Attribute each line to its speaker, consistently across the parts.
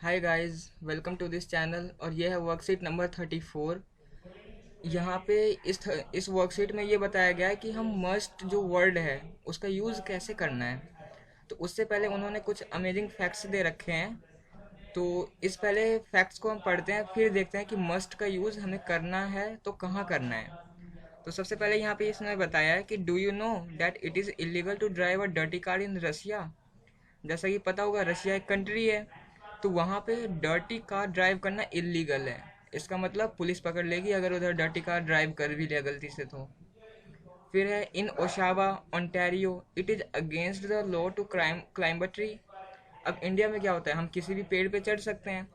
Speaker 1: Hi guys, welcome to this channel. और ये है वर्कशीट नंबर 34। यहाँ पे इस वर्कशीट में ये बताया गया है कि हम मस्ट जो वर्ड है उसका यूज़ कैसे करना है। तो उससे पहले उन्होंने कुछ अमेजिंग फैक्ट्स दे रखे हैं। तो इस पहले फैक्ट्स को हम पढ़ते हैं, फिर देखते हैं कि मस्ट का यूज़ हमें करना है तो कहाँ करना है। तो सबसे पहले यहाँ पे इसने बताया है कि do you know that it is illegal to drive a dirty car in Russia. जैसा कि पता होगा, रशिया एक कंट्री है, तो वहाँ पे डर्टी कार ड्राइव करना इलीगल है। इसका मतलब पुलिस पकड़ लेगी अगर उधर डर्टी कार ड्राइव कर भी लिया गलती से तो। फिर है in Oshawa Ontario it is against the law to climb a tree. अब इंडिया में क्या होता है, हम किसी भी पेड़ पे चढ़ सकते हैं,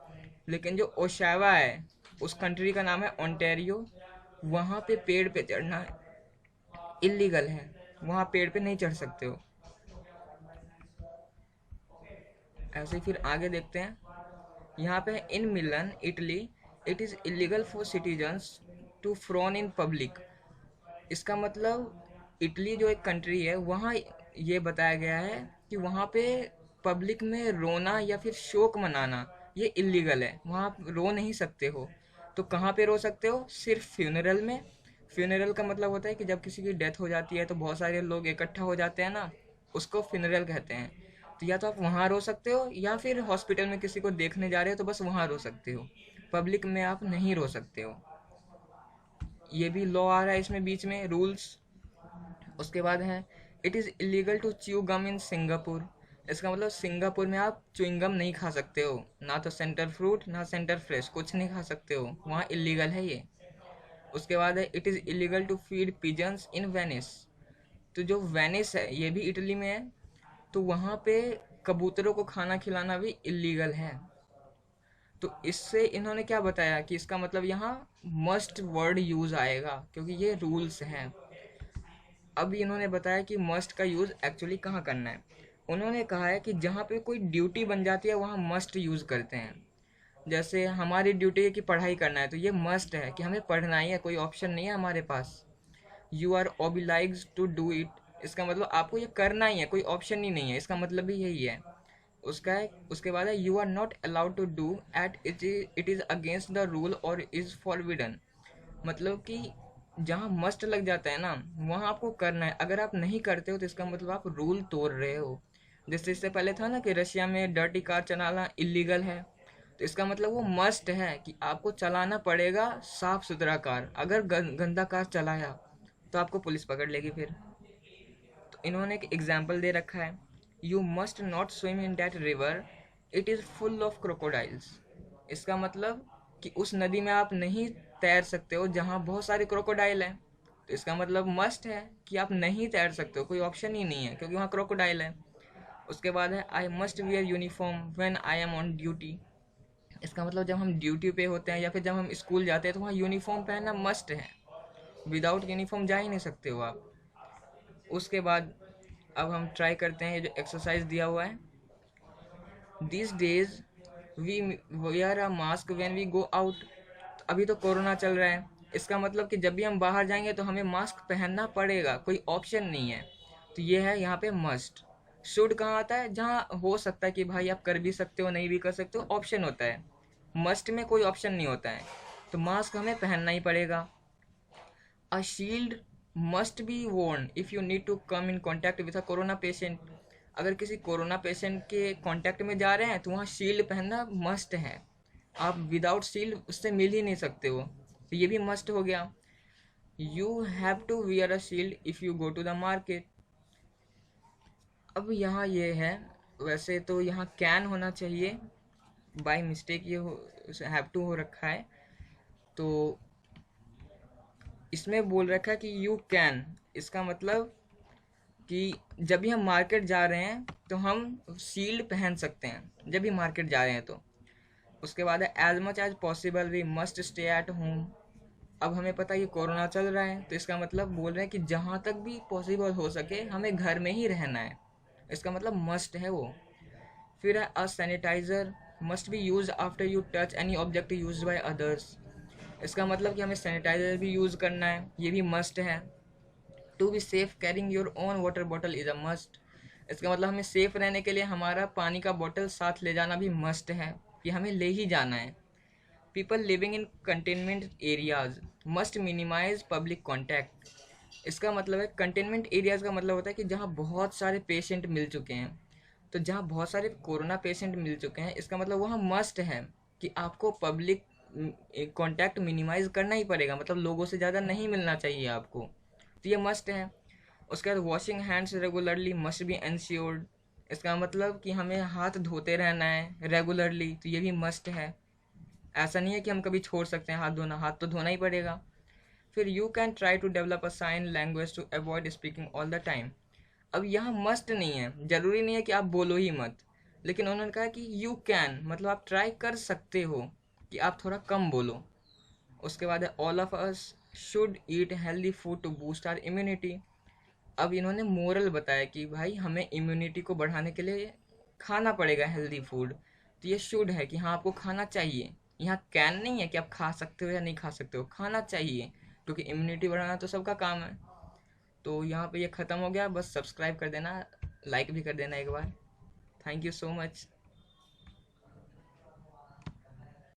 Speaker 1: लेकिन जो ओशावा है उस कंट्री का नाम है ओंटारियो, वहाँ पे पेड़ पे चढ़ना इलीगल है। वहाँ पेड़ पे नहीं चढ़ सकते हो। ऐसे ही फिर आगे देखते हैं। यहाँ पे in Milan Italy it is illegal for citizens to frown in public. इसका मतलब इटली जो एक कंट्री है, वहाँ ये बताया गया है कि वहाँ पे पब्लिक में रोना या फिर शोक मनाना ये इलीगल है। वहाँ आप रो नहीं सकते हो। तो कहाँ पे रो सकते हो? सिर्फ फ्यूनरल में। फ्यूनरल का मतलब होता है कि जब किसी की डेथ हो जाती है तो बहुत सारे लोग इकट्ठा हो जाते हैं ना, उसको फ्यूनरल कहते हैं। तो या तो आप वहाँ रो सकते हो, या फिर हॉस्पिटल में किसी को देखने जा रहे हो तो बस वहाँ रो सकते हो। पब्लिक में आप नहीं रो सकते हो। ये भी लॉ आ रहा है इसमें बीच में, रूल्स। उसके बाद है it is illegal to chew gum in Singapore. इसका मतलब सिंगापुर में आप च्युइंगम नहीं खा सकते हो, ना तो सेंटर फ्रूट ना सेंटर फ्रेश, कुछ नहीं खा सकते हो, वहाँ इलीगल है ये। उसके बाद है it is illegal to feed pigeons in Venice. तो जो वेनिस है ये भी इटली में है, तो वहाँ पे कबूतरों को खाना खिलाना भी इलीगल है। तो इससे इन्होंने क्या बताया कि इसका मतलब यहाँ मस्ट वर्ड यूज आएगा क्योंकि ये रूल्स हैं। अब इन्होंने बताया कि मस्ट का यूज एक्चुअली कहाँ करना है। उन्होंने कहा है कि जहाँ पे कोई ड्यूटी बन जाती है वहाँ मस्ट यूज करते हैं। जैसे हमारी ड्यूटी है कि पढ़ाई करना है, तो ये मस्ट है कि हमें पढ़ना ही है, कोई ऑप्शन नहीं है हमारे पास। You are obliged to do it. इसका मतलब आपको ये करना ही है, कोई ऑप्शन ही नहीं है, इसका मतलब भी यही है। उसका है उसके बाद है you are not allowed to do at it is against the rule और इज़ फॉरबिडन। मतलब कि जहाँ मस्ट लग जाता है ना, वहाँ आपको करना है। अगर आप नहीं करते हो तो इसका मतलब आप रूल तोड़ रहे हो। जैसे इससे पहले था ना कि रशिया में डर्टी कार चलाना इलीगल है, तो इसका मतलब वो मस्ट है कि आपको चलाना पड़ेगा साफ सुथरा कार। अगर गंदा कार चलाया तो आपको पुलिस पकड़ लेगी फिर। तो इन्होंने एक एग्जाम्पल दे रखा है, you must not swim in that river it is full of crocodiles. इसका मतलब कि उस नदी में आप नहीं तैर सकते हो जहाँ बहुत सारे क्रोकोडाइल हैं। तो इसका मतलब मस्ट है कि आप नहीं तैर सकते हो, कोई ऑप्शन ही नहीं है क्योंकि वहाँ क्रोकोडाइल है। उसके बाद है I must wear uniform when I am on duty. इसका मतलब जब हम ड्यूटी पे होते हैं या फिर जब हम स्कूल जाते हैं तो वहाँ यूनिफॉर्म पहनना मस्ट है। विदाउट यूनिफॉर्म जा ही नहीं सकते हो आप। उसके बाद अब हम ट्राई करते हैं ये जो एक्सरसाइज दिया हुआ है। These days we wear a mask when we go out. अभी तो कोरोना चल रहा है, इसका मतलब कि जब भी हम बाहर जाएंगे तो हमें मास्क पहनना पड़ेगा, कोई ऑप्शन नहीं है। तो ये है यहाँ पे मस्ट। शुड कहाँ आता है? जहाँ हो सकता है कि भाई आप कर भी सकते हो नहीं भी कर सकते हो, ऑप्शन होता है। मस्ट में कोई ऑप्शन नहीं होता है, तो मास्क हमें पहनना ही पड़ेगा। A shield must be worn if you need to come in contact with a corona patient। अगर किसी कोरोना पेशेंट के कांटेक्ट में जा रहे हैं तो वहाँ शील्ड पहनना मस्ट है। आप विदाउट शील्ड उससे मिल ही नहीं सकते हो, तो ये भी मस्ट हो गया। You have to wear a shield if you go to the market. अब यहाँ ये है, वैसे तो यहाँ कैन होना चाहिए, बाय मिस्टेक ये हो हैव टू हो रखा है। तो इसमें बोल रखा है कि यू कैन। इसका मतलब कि जब भी हम मार्केट जा रहे हैं तो हम शील्ड पहन सकते हैं, जब भी मार्केट जा रहे हैं तो। उसके बाद है as much as possible we must stay at home. अब हमें पता है कि कोरोना चल रहा है, तो इसका मतलब बोल रहे हैं कि जहाँ तक भी पॉसिबल हो सके हमें घर में ही रहना है। इसका मतलब मस्ट है वो। फिर है a sanitiser must be use after you touch any object use by others. इसका मतलब कि हमें सैनिटाइजर भी यूज़ करना है, ये भी मस्ट है। To be safe carrying your own water bottle is a must. इसका मतलब हमें सेफ रहने के लिए हमारा पानी का बॉटल साथ ले जाना भी मस्ट है। कि हमें ले ही जाना है। People living in containment areas must minimise public contact. इसका मतलब है, कंटेनमेंट एरियाज का मतलब होता है कि जहाँ बहुत सारे पेशेंट मिल चुके हैं। तो जहाँ बहुत सारे कोरोना पेशेंट मिल चुके हैं, इसका मतलब वहाँ मस्ट है कि आपको पब्लिक कांटेक्ट मिनिमाइज करना ही पड़ेगा, मतलब लोगों से ज़्यादा नहीं मिलना चाहिए आपको। तो ये मस्ट है। उसके बाद washing hands regularly must be ensured. इसका मतलब कि हमें हाथ धोते रहना है रेगुलरली, तो ये भी मस्ट है। ऐसा नहीं है कि हम कभी छोड़ सकते हैं हाथ धोना, हाथ तो धोना ही पड़ेगा। फिर you can try to develop a sign language to avoid speaking all the time. अब यहाँ मस्ट नहीं है, जरूरी नहीं है कि आप बोलो ही मत, लेकिन उन्होंने कहा कि यू कैन, मतलब आप ट्राई कर सकते हो कि आप थोड़ा कम बोलो। उसके बाद है all of us should eat healthy food to boost our immunity. अब इन्होंने मोरल बताया कि भाई हमें इम्यूनिटी को बढ़ाने के लिए खाना पड़ेगा हेल्दी फूड। तो ये शुड है कि हाँ आपको खाना चाहिए। यहाँ कैन नहीं है कि आप खा सकते हो या नहीं खा सकते हो, खाना चाहिए, क्योंकि इम्यूनिटी बढ़ाना तो सबका काम है। तो यहाँ पे ये ख़त्म हो गया, बस सब्सक्राइब कर देना, लाइक भी कर देना एक बार। Thank you so much.